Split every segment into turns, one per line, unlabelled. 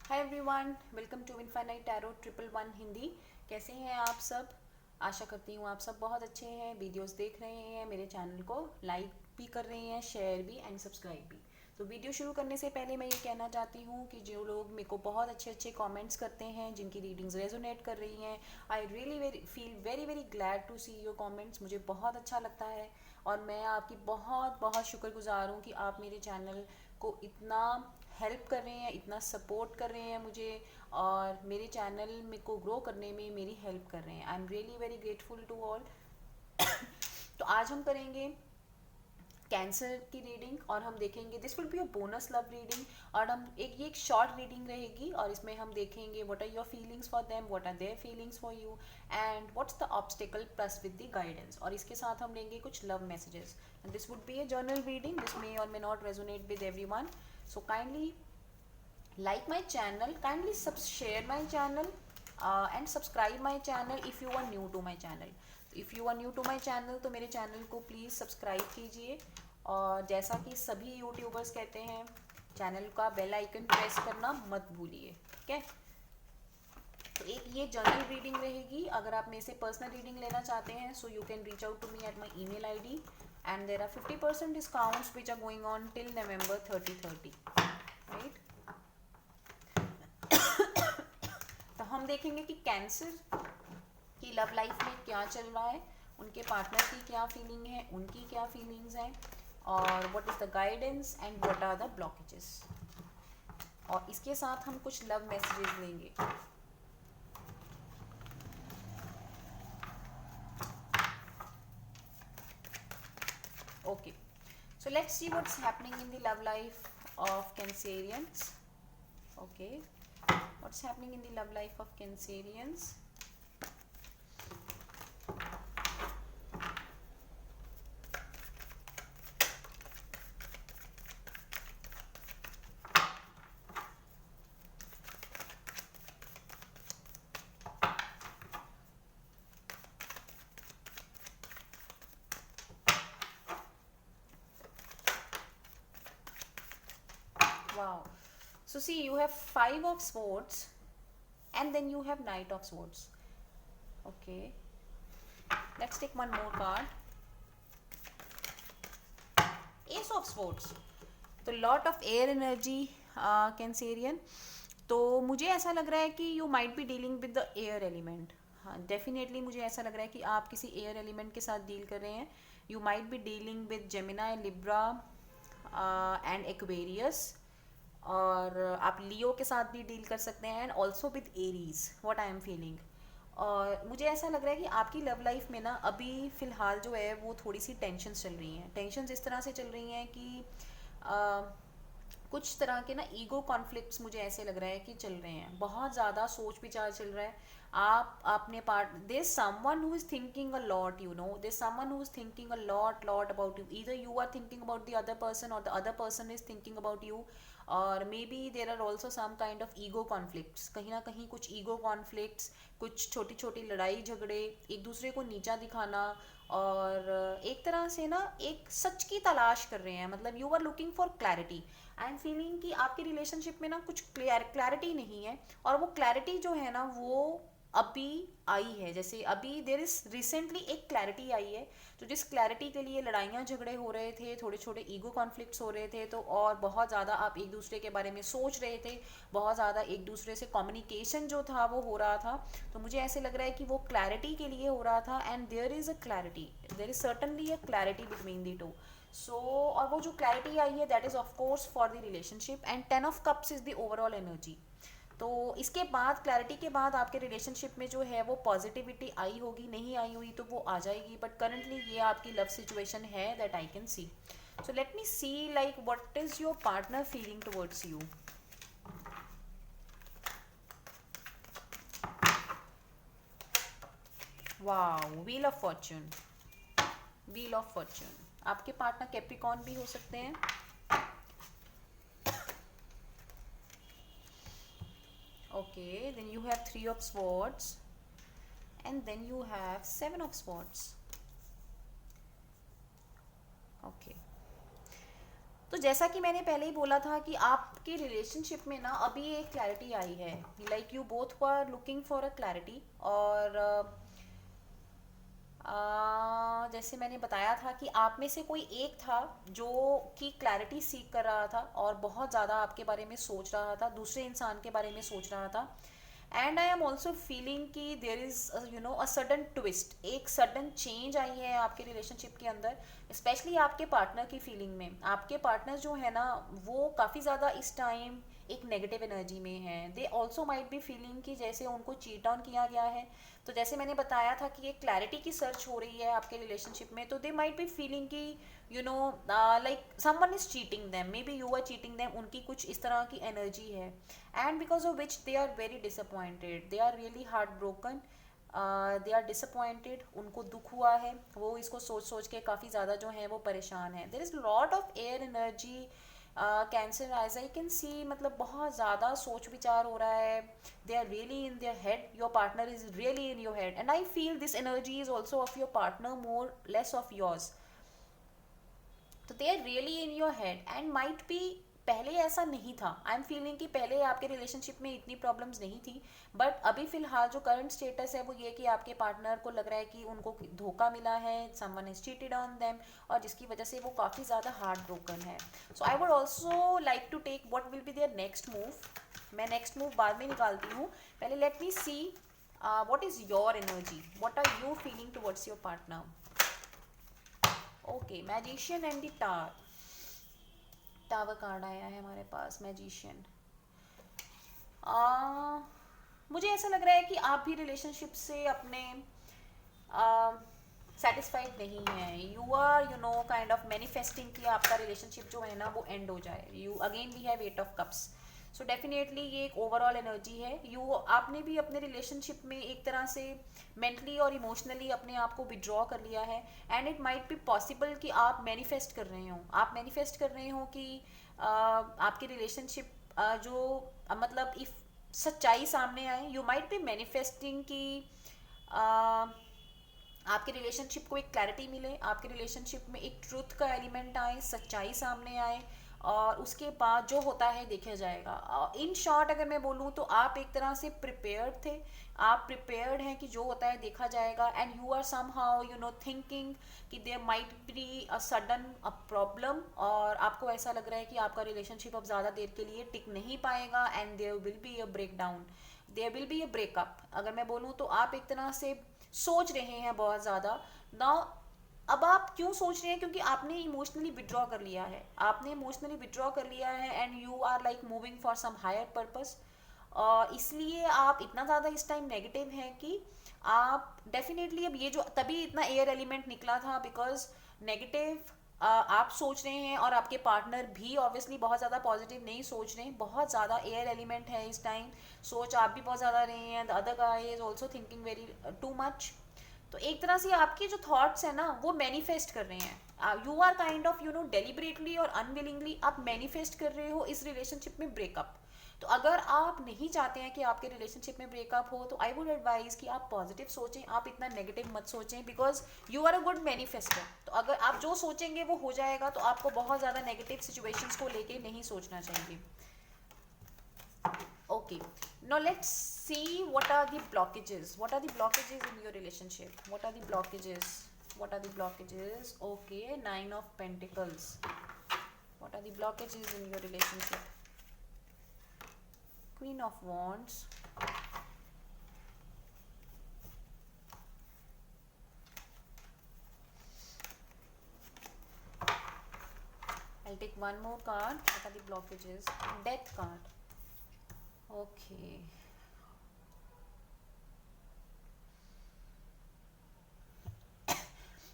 Hi everyone, welcome to infinite tarot 111 Hindi. कैसे हैं आप सब? आशा करती हूँ आप सब बहुत अच्छे हैं। वीडियोस देख रहे हैं, मेरे चैनल को लाइक भी कर रहे हैं, शेयर भी एंड सब्सक्राइब भी। तो वीडियो शुरू करने से पहले मैं ये कहना चाहती हूँ कि जो लोग मेरे को बहुत अच्छे अच्छे कमेंट्स करते हैं, जिनकी रीडिंग्स रेजोनेट कर रही हैं, I really very feel very very glad to see your comments. मुझे बहुत अच्छा लगता है और मैं आपकी बहुत बहुत शुक्रगुजार हूँ कि आप मेरे चैनल को इतना हेल्प कर रहे हैं, इतना सपोर्ट कर रहे हैं मुझे, और मेरे चैनल में को ग्रो करने में मेरी हेल्प कर रहे हैं। I am really very grateful to all. तो आज हम करेंगे कैंसर की रीडिंग और हम देखेंगे this will be a bonus love reading. और हम एक शॉर्ट रीडिंग रहेगी और इसमें हम देखेंगे what are your feelings for them, what are their feelings for you, and what's the obstacle plus with the guidance. और इसके साथ हम लेंगे कुछ love messages and this would be a journal reading. This may or may not resonate with everyone, so kindly like my channel, kindly share my channel and subscribe my channel if you are new to my channel. if you are new to my channel तो मेरे channel को please subscribe कीजिए, और जैसा कि सभी YouTubers कहते हैं, चैनल का बेल आइकन प्रेस करना मत भूलिए। ठीक है? तो एक ये जर्नल रीडिंग रहेगी। अगर आप मेरे से पर्सनल रीडिंग लेना चाहते हैं so you can reach out to me at my email ID, and there are 50% discounts which are going on till November 30 right. तो हम देखेंगे कि कैंसर की लव लाइफ में क्या चल रहा है, उनके पार्टनर की क्या फीलिंग है, उनकी क्या फीलिंग्स हैं, और what is the guidance and what are the blockages. और इसके साथ हम कुछ लव मैसेजेस लेंगे। Okay, so let's see what's happening in the love life of Cancerians. Okay, what's happening in the love life of Cancerians? Wow. So see, you have 5 of Swords and then you have Knight of Swords. Okay. Let's take one more card. Ace of Swords. तो lot of air energy Cancerian. तो मुझे ऐसा लग रहा है कि you might be dealing with the air element. हाँ, definitely मुझे ऐसा लग रहा है कि आप किसी एयर एलिमेंट के साथ डील कर रहे हैं। You might be dealing with Gemini, Libra and Aquarius, और आप लियो के साथ भी डील कर सकते हैं, and also with Aries what I am feeling. और मुझे ऐसा लग रहा है कि आपकी लव लाइफ में ना अभी फ़िलहाल जो है वो थोड़ी सी टेंशन्स चल रही हैं। टेंशन्स इस तरह से चल रही हैं कि कुछ तरह के ना ईगो कॉन्फ्लिक्ट्स मुझे ऐसे लग रहा है कि चल रहे हैं। बहुत ज़्यादा सोच विचार चल रहा है। आप अपने part there someone who is thinking a lot, you know, there someone who is thinking a lot about you. Either you are thinking about the other person or the other person is thinking about you, or maybe there are also some kind of ego conflicts. कहीं ना कहीं कुछ ego conflicts, कुछ छोटी छोटी लड़ाई झगड़े, एक दूसरे को नीचा दिखाना, और एक तरह से ना एक सच की तलाश कर रहे हैं। मतलब you are looking for clarity. I am feeling कि आपकी रिलेशनशिप में ना कुछ क्लैरिटी नहीं है, और वो क्लैरिटी जो है ना वो अभी आई है। जैसे अभी देर इज रिसेंटली एक क्लैरिटी आई है। तो जिस क्लैरिटी के लिए लड़ाइयाँ झगड़े हो रहे थे, थोड़े छोटे ईगो कॉन्फ्लिक्ट्स हो रहे थे, तो और बहुत ज़्यादा आप एक दूसरे के बारे में सोच रहे थे, बहुत ज़्यादा एक दूसरे से कम्युनिकेशन जो था वो हो रहा था। तो मुझे ऐसे लग रहा है कि वो क्लैरिटी के लिए हो रहा था, and there is a clarity, there is certainly a clarity between the two. So और वो जो क्लैरिटी आई है that is of course for the relationship, and 10 of Cups is the overall energy. तो इसके बाद क्लैरिटी के बाद आपके रिलेशनशिप में जो है वो पॉजिटिविटी आई होगी, नहीं आई हुई तो वो आ जाएगी, बट करंटली ये आपकी लव सिचुएशन है that I can see. So let me see like what is your partner feeling towards you. Wow, wheel of fortune, wheel of fortune. आपके पार्टनर कैप्रिकॉर्न भी हो सकते हैं। Okay, then you have 3 of Swords, and then you have 7 of Swords. Okay, तो जैसा कि मैंने पहले ही बोला था कि आपके रिलेशनशिप में ना अभी एक क्लैरिटी आई है, like you both were looking for a clarity. और जैसे मैंने बताया था कि आप में से कोई एक था जो कि क्लैरिटी सीख कर रहा था और बहुत ज़्यादा आपके बारे में सोच रहा था, दूसरे इंसान के बारे में सोच रहा था। And I am also feeling कि there is you know a sudden twist, एक सडन चेंज आई है आपके रिलेशनशिप के अंदर, स्पेशली आपके पार्टनर की फीलिंग में। आपके पार्टनर जो है ना, वो काफ़ी ज़्यादा इस टाइम एक नेगेटिव एनर्जी में है। They also might be feeling कि जैसे उनको चीट ऑन किया गया है। तो जैसे मैंने बताया था कि एक क्लैरिटी की सर्च हो रही है आपके रिलेशनशिप में, तो दे माइट बी फीलिंग कि you know like someone is cheating them, may be you are cheating them, उनकी कुछ इस तरह की एनर्जी है। And because of which they are very disappointed, they are really heart broken, they are disappointed, उनको दुख हुआ है, वो इसको सोच सोच के काफ़ी ज़्यादा जो है वो परेशान है। There is lot of air energy Cancer as I can see, मतलब बहुत ज़्यादा सोच विचार हो रहा है। They are really in their head, your partner is really in your head, and I feel this energy is also of your partner more less of yours. तो they are really in your head and might be, पहले ऐसा नहीं था। आई am feeling कि पहले आपके relationship में इतनी प्रॉब्लम्स नहीं थी, बट अभी फिलहाल जो करंट स्टेटस है वो ये कि आपके पार्टनर को लग रहा है कि उनको धोखा मिला है, someone is cheated on them, और जिसकी वजह से वो काफ़ी ज़्यादा हार्ट ब्रोकन है। So I would also like to take what will be their next move. मैं नेक्स्ट मूव बाद में निकालती हूँ, पहले let me see what is your energy, what are you feeling towards your partner. Okay, magician and the tower, tower card आया है हमारे पास, magician. मुझे ऐसा लग रहा है कि आप भी रिलेशनशिप से अपने सेटिस्फाइड नहीं है। You are you know kind of manifesting कि आपका रिलेशनशिप जो है ना वो एंड हो जाए। You again we have eight of cups, so definitely ये एक ओवरऑल एनर्जी है। यू, आपने भी अपने रिलेशनशिप में एक तरह से मेंटली और इमोशनली अपने आप को विड्रॉ कर लिया है। And it might be possible कि आप मैनिफेस्ट कर रहे हो, आप मैनिफेस्ट कर रहे हो कि आपके रिलेशनशिप जो मतलब इफ सच्चाई सामने आए, यू माइट बी मैनिफेस्टिंग कि आपके रिलेशनशिप को एक क्लैरिटी मिले, आपके रिलेशनशिप में एक ट्रूथ का एलिमेंट आए, सच्चाई सामने आए, और उसके बाद जो होता है देखा जाएगा। इन शॉर्ट अगर मैं बोलूँ तो आप एक तरह से प्रिपेयर्ड थे, आप प्रिपेयर्ड हैं कि जो होता है देखा जाएगा। And you are somehow you know thinking कि there might be a sudden a problem, और आपको ऐसा लग रहा है कि आपका रिलेशनशिप अब ज़्यादा देर के लिए टिक नहीं पाएगा and there will be a break down, there will be a breakup. अगर मैं बोलूँ तो आप एक तरह से सोच रहे हैं बहुत ज़्यादा नाउ। अब आप क्यों सोच रहे हैं, क्योंकि आपने इमोशनली विड्रॉ कर लिया है, आपने इमोशनली विड्रॉ कर लिया है and you are like moving for some higher purpose. इसलिए आप इतना ज़्यादा इस टाइम नेगेटिव हैं कि आप डेफिनेटली, अब ये जो तभी इतना एयर एलिमेंट निकला था बिकॉज नेगेटिव आप सोच रहे हैं, और आपके पार्टनर भी ऑब्वियसली बहुत ज़्यादा पॉजिटिव नहीं सोच रहे हैं, बहुत ज़्यादा एयर एलिमेंट है इस टाइम। सोच आप भी बहुत ज़्यादा रहे हैं, the other guy is also thinking very too much. तो एक तरह से आपके जो थॉट्स हैं ना वो मैनिफेस्ट कर रहे हैं। You are kind of you know deliberately और अनविलिंगली आप मैनिफेस्ट कर रहे हो इस रिलेशनशिप में ब्रेकअप। तो अगर आप नहीं चाहते हैं कि आपके रिलेशनशिप में ब्रेकअप हो, तो आई वुड एडवाइज कि आप पॉजिटिव सोचें, आप इतना नेगेटिव मत सोचें, because you are a good manifester. तो अगर आप जो सोचेंगे वो हो जाएगा, तो आपको बहुत ज़्यादा नेगेटिव सिचुएशंस को लेके नहीं सोचना चाहिए। Okay, now let's see what are the blockages. What are the blockages in your relationship? What are the blockages? What are the blockages? Okay, Nine of Pentacles. What are the blockages in your relationship? Queen of Wands. I'll take one more card. What are the blockages? Death card. Okay.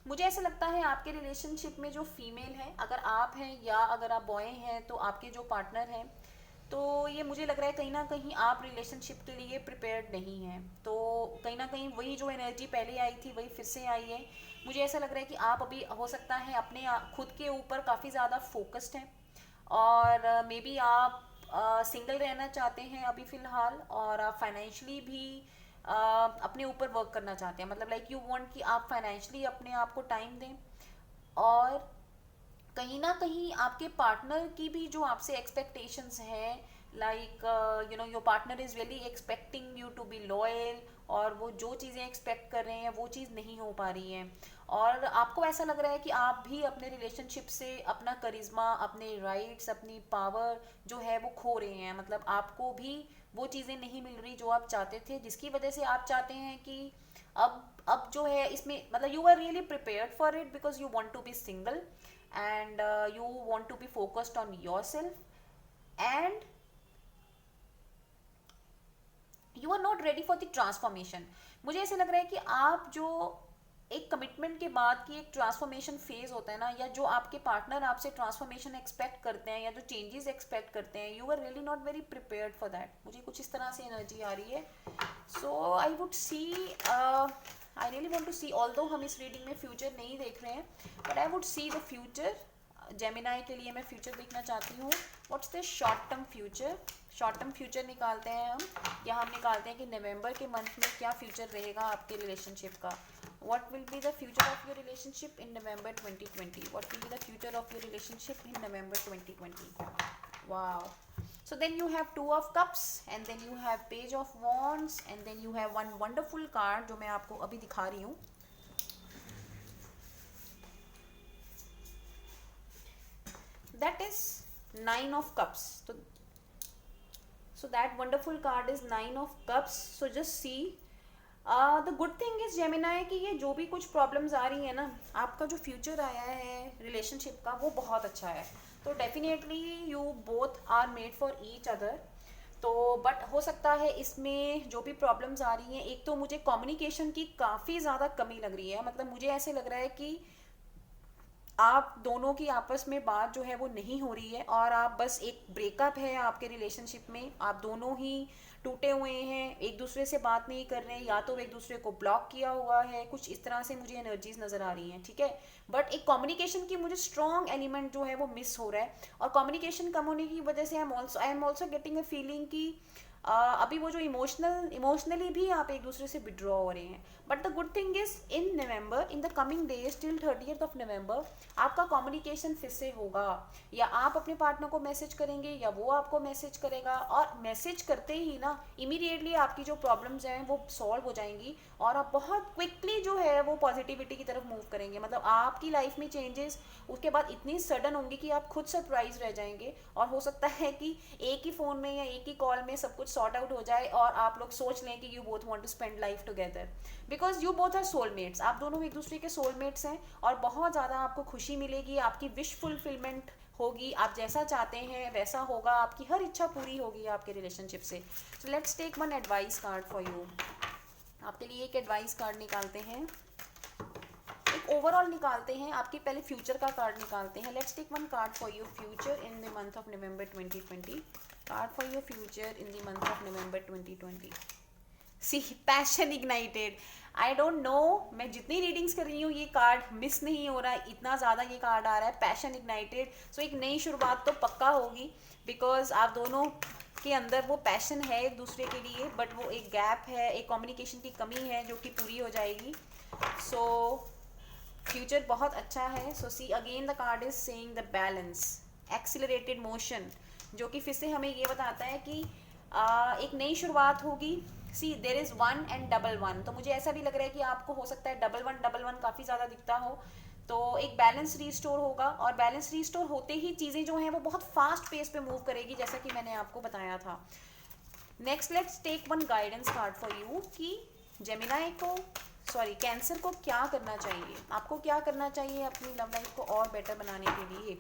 मुझे ऐसा लगता है आपके relationship में जो female है, अगर आप हैं या अगर आप बॉय हैं, तो आपके जो पार्टनर हैं, तो ये मुझे लग रहा है कहीं ना कहीं आप रिलेशनशिप के लिए प्रिपेयर्ड नहीं हैं। तो कहीं ना कहीं वही जो एनर्जी पहले आई थी वही फिर से आई है। मुझे ऐसा लग रहा है कि आप अभी हो सकता है अपने खुद के ऊपर काफ़ी ज़्यादा फोकस्ड हैं, और मे बी आप सिंगल रहना चाहते हैं अभी फ़िलहाल, और आप फाइनेंशियली भी अपने ऊपर वर्क करना चाहते हैं, मतलब लाइक यू वांट कि आप फाइनेंशियली अपने आप को टाइम दें, और कहीं ना कहीं आपके पार्टनर की भी जो आपसे एक्सपेक्टेशंस हैं, like your partner is really expecting you to be loyal, और वो जो चीज़ें एक्सपेक्ट कर रहे हैं वो चीज़ नहीं हो पा रही हैं, और आपको ऐसा लग रहा है कि आप भी अपने रिलेशनशिप से अपना करिश्मा, अपने राइट्स, अपनी पावर जो है वो खो रहे हैं। मतलब आपको भी वो चीज़ें नहीं मिल रही जो आप चाहते थे, जिसकी वजह से आप चाहते हैं कि अब जो है इसमें, मतलब you are really prepared for it because you want to be single, and you want to be focused on yourself, and you are not ready for the transformation. मुझे ऐसे लग रहा है कि आप जो एक कमिटमेंट के बाद की एक ट्रांसफॉर्मेशन फेज होता है ना, या जो आपके पार्टनर आपसे ट्रांसफॉर्मेशन एक्सपेक्ट करते हैं या जो चेंजेस एक्सपेक्ट करते हैं, you are really not very prepared for that. मुझे कुछ इस तरह से एनर्जी आ रही है। So I would see, I really want to see, although हम इस रीडिंग में फ्यूचर नहीं देख रहे हैं, but I would see the future. Gemini के लिए मैं फ्यूचर देखना चाहती हूँ। What's the short term future? Short term future निकालते हैं हम, या हम निकालते हैं कि नवंबर के मंथ में क्या फ्यूचर रहेगा आपके रिलेशनशिप का। What will be the future of your relationship in November 2020? What will be the future of your relationship in November 2020? Wow. So then you have Two of Cups, and then you have Page of Wands, and then you have one wonderful card जो मैं आपको अभी दिखा रही हूँ। That is Nine of Cups. So that wonderful card is Nine of Cups. So just see. The good thing is Gemini कि ये जो भी कुछ प्रॉब्लम्स आ रही है ना, आपका जो फ्यूचर आया है रिलेशनशिप का वो बहुत अच्छा है। तो definitely you both are made for each other. तो बट हो सकता है इसमें जो भी प्रॉब्लम्स आ रही हैं, एक तो मुझे कम्युनिकेशन की काफ़ी ज़्यादा कमी लग रही है। मतलब मुझे ऐसे लग रहा है कि आप दोनों की आपस में बात जो है वो नहीं हो रही है, और आप बस एक ब्रेकअप है आपके रिलेशनशिप में, आप दोनों ही टूटे हुए हैं, एक दूसरे से बात नहीं कर रहे हैं, या तो एक दूसरे को ब्लॉक किया हुआ है, कुछ इस तरह से मुझे एनर्जीज नज़र आ रही हैं, ठीक है। बट एक कम्युनिकेशन की मुझे स्ट्रॉन्ग एलिमेंट जो है वो मिस हो रहा है, और कम्युनिकेशन कम होने की वजह से आई am also getting a feeling कि अभी वो जो इमोशनली भी आप एक दूसरे से विड्रॉ हो रहे हैं। But the good thing is in November, in the coming days till 30th of November, आपका कम्युनिकेशन फिर से होगा, या आप अपने पार्टनर को मैसेज करेंगे या वो आपको मैसेज करेगा, और मैसेज करते ही ना इमीडिएटली आपकी जो प्रॉब्लम्स हैं वो सॉल्व हो जाएंगी, और आप बहुत क्विकली जो है वो पॉजिटिविटी की तरफ मूव करेंगे। मतलब आपकी लाइफ में चेंजेस उसके बाद इतनी सडन होंगी कि आप खुद सरप्राइज रह जाएंगे, और हो सकता है कि एक ही फ़ोन में या एक ही कॉल में सब कुछ सॉर्ट आउट हो जाए, और आप लोग सोच लें कि you both want to spend life together, because you both are soulmates. आप दोनों एक दूसरे के सोलमेट्स हैं, और बहुत ज़्यादा आपको खुशी मिलेगी, आपकी विश फुलफिलमेंट होगी, आप जैसा चाहते हैं वैसा होगा, आपकी हर इच्छा पूरी होगी आपके रिलेशनशिप से। So let's take one advice card for you. आपके लिए एक एडवाइस कार्ड निकालते हैं, एक ओवरऑल निकालते हैं, आपके पहले फ्यूचर का कार्ड निकालते हैं। Let's take one card for your future in the month of November 2020। Card for your future in the month of November 2020। See passion ignited. I don't know, मैं जितनी रीडिंग्स कर रही हूँ ये कार्ड मिस नहीं हो रहा है, इतना ज़्यादा ये कार्ड आ रहा है, पैशन इग्नाइटेड। सो एक नई शुरुआत तो पक्का होगी, बिकॉज आप दोनों के अंदर वो पैशन है एक दूसरे के लिए, बट वो एक गैप है, एक कम्युनिकेशन की कमी है जो कि पूरी हो जाएगी। सो फ्यूचर बहुत अच्छा है। So see again the card is saying the balance, accelerated motion, जो कि फिर से हमें ये बताता है कि एक नई शुरुआत होगी। See there is one and double one, तो मुझे ऐसा भी लग रहा है कि आपको हो सकता है डबल वन काफ़ी ज़्यादा दिखता हो। तो एक बैलेंस रीस्टोर होगा, और बैलेंस रीस्टोर होते ही चीज़ें जो हैं वो बहुत फास्ट पेस पे मूव करेगी, जैसा कि मैंने आपको बताया था। Next let's take one guidance card for you कि जेमिनाई को, सॉरी कैंसर को क्या करना चाहिए, आपको क्या करना चाहिए अपनी लव लाइफ को और बेटर बनाने के लिए।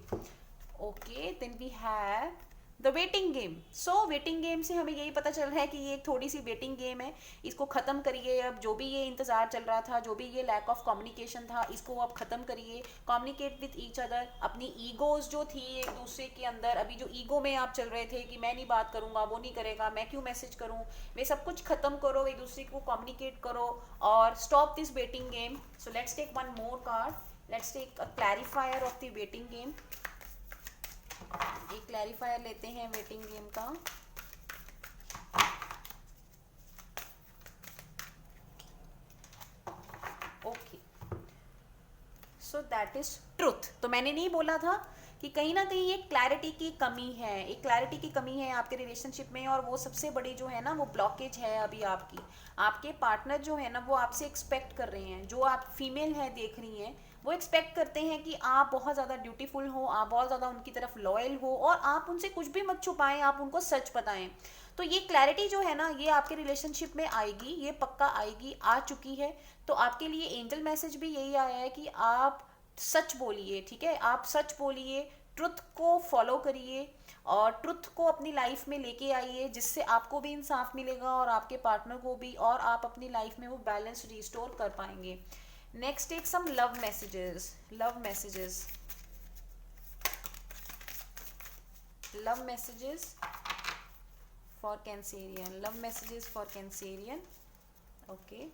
Okay, then we have the waiting game. So waiting game से हमें यही पता चल रहा है कि ये एक थोड़ी सी वेटिंग गेम है, इसको ख़त्म करिए। अब जो भी ये इंतज़ार चल रहा था, जो भी ये लैक ऑफ कम्युनिकेशन था, इसको अब ख़त्म करिए। Communicate with each other. अपनी ईगोज जो थी एक दूसरे के अंदर, अभी जो ईगो में आप चल रहे थे कि मैं नहीं बात करूँगा, वो नहीं करेगा, मैं क्यों मैसेज करूँ, वे सब कुछ ख़त्म करो, एक दूसरे को कम्युनिकेट करो, और stop this waiting game. So let's take one more card. Let's take a clarifier of the waiting game. एक क्लैरिफायर लेते हैं वेटिंग गेम का। Okay, so that is truth. तो मैंने नहीं बोला था कि कहीं ना कहीं एक क्लैरिटी की कमी है, एक क्लैरिटी की कमी है आपके रिलेशनशिप में, और वो सबसे बड़ी जो है ना वो ब्लॉकेज है अभी आपकी। आपके पार्टनर जो है ना वो आपसे एक्सपेक्ट कर रहे हैं, जो आप फीमेल है देख रही हैं, वो एक्सपेक्ट करते हैं कि आप बहुत ज़्यादा ड्यूटीफुल हो, आप बहुत ज़्यादा उनकी तरफ लॉयल हो, और आप उनसे कुछ भी मत छुपाएं, आप उनको सच बताएं। तो ये क्लैरिटी जो है ना ये आपके रिलेशनशिप में आएगी, ये पक्का आएगी, आ चुकी है। तो आपके लिए एंजल मैसेज भी यही आया है कि आप सच बोलिए, ठीक है, आप सच बोलिए, ट्रुथ को फॉलो करिए और ट्रुथ को अपनी लाइफ में लेके आइए, जिससे आपको भी इंसाफ मिलेगा और आपके पार्टनर को भी, और आप अपनी लाइफ में वो बैलेंस रिस्टोर कर पाएंगे। Next take some love messages. Love messages, love messages for Cancerian, love messages for Cancerian. Okay,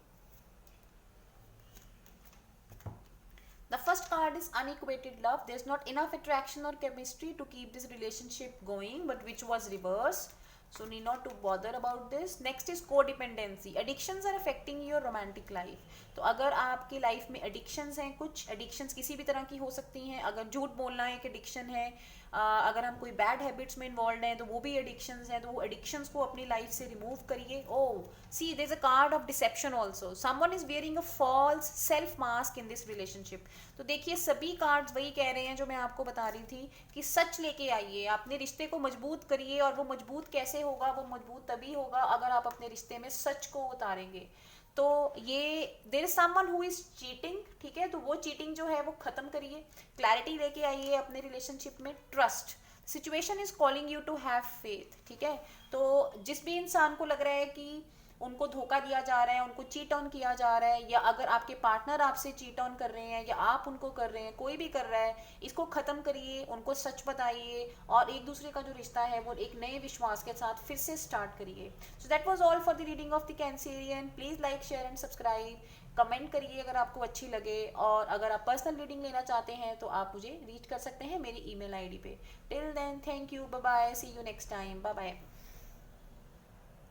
the first card is unequated love. There's not enough attraction or chemistry to keep this relationship going, but which was reversed, so need not to bother about this. Next is codependency. Addictions are affecting your romantic life. तो अगर आपकी life में addictions हैं, कुछ addictions किसी भी तरह की हो सकती हैं, अगर झूठ बोलना एक एडिक्शन है, अगर हम कोई बैड हैबिट्स में इन्वॉल्व हैं तो वो भी एडिक्शंस हैं, तो वो एडिक्शंस को अपनी लाइफ से रिमूव करिए। Oh see there is a card of deception also, someone is wearing a false self mask in this relationship. तो देखिए सभी कार्ड्स वही कह रहे हैं जो मैं आपको बता रही थी कि सच लेके आइए, अपने रिश्ते को मजबूत करिए, और वो मजबूत कैसे होगा, वो मजबूत तभी होगा अगर आप अपने रिश्ते में सच को उतारेंगे। तो ये there is someone who is cheating, ठीक है, तो वो चीटिंग जो है वो खत्म करिए, क्लैरिटी लेके आइए अपने रिलेशनशिप में, trust, situation is calling you to have faith, ठीक है। तो जिस भी इंसान को लग रहा है कि उनको धोखा दिया जा रहा है, उनको चीट ऑन किया जा रहा है, या अगर आपके पार्टनर आपसे चीट ऑन कर रहे हैं या आप उनको कर रहे हैं, कोई भी कर रहा है, इसको खत्म करिए, उनको सच बताइए, और एक दूसरे का जो रिश्ता है वो एक नए विश्वास के साथ फिर से स्टार्ट करिए। So that was all for the reading of the Cancerian. Please like share and subscribe, comment करिए अगर आपको अच्छी लगे, और अगर आप पर्सनल रीडिंग लेना चाहते हैं तो आप मुझे रीच कर सकते हैं मेरी ईमेल आईडी पे। Till then thank you, bye bye, see you next time, bye bye.